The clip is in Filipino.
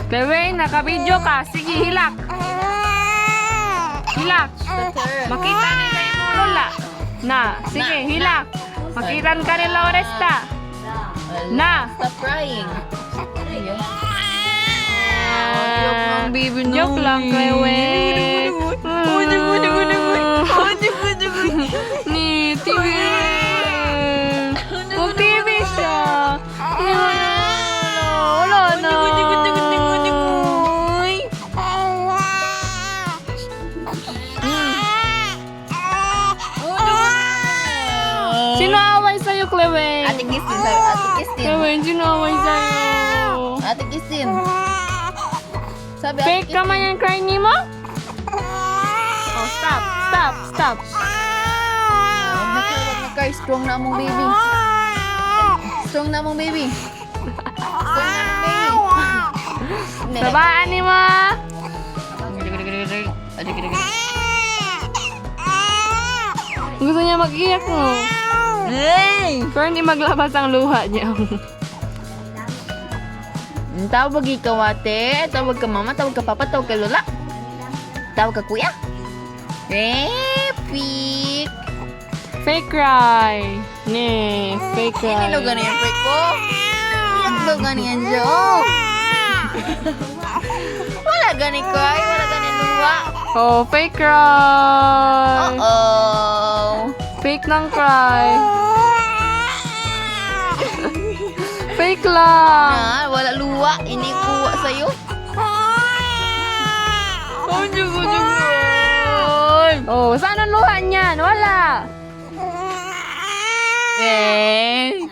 Chloe, naka-video ka. Sige, hilak. Hilak. Makita nila yung lola. Na, sige, hilak. Makitan ka nila Oresta. Na. Stop crying. Joke lang, baby, no. Joke lang, Chloe. Ni, TV. Mag-TV siya. Wala na. Sino away sa'yo, Chloe? Ate Christine, sabi. Ate Christine. Chloe, sino away sa'yo? Ate Christine. Sabi, Ate Fake ka man yung cry ni mo? Oh, stop, stop, stop. Huwag na cry. Strong na mong baby. Strong na mong baby. Strong na mong baby. Sabaan ni mo. Gusto niya mag-iyak mo. Hey! Pero hindi maglabas ang luha niya. Tawag ikaw ate. Tawag ka mama. Tawag ka papa. Tawag ka lola. Tawag ka kuya. Epic! Fake cry. Ne, fake cry. Hindi lo ganyan fake ko. Hindi lo ganyan joke. Wala ganin ko ay. Wala ganin luwa. Oh, fake cry. Uh-oh. Fake ng cry. Fake lang. Wala luwa. Inikuha sa'yo. Oh, jugo. Oh, saan ang luha niyan? Wala. Eh.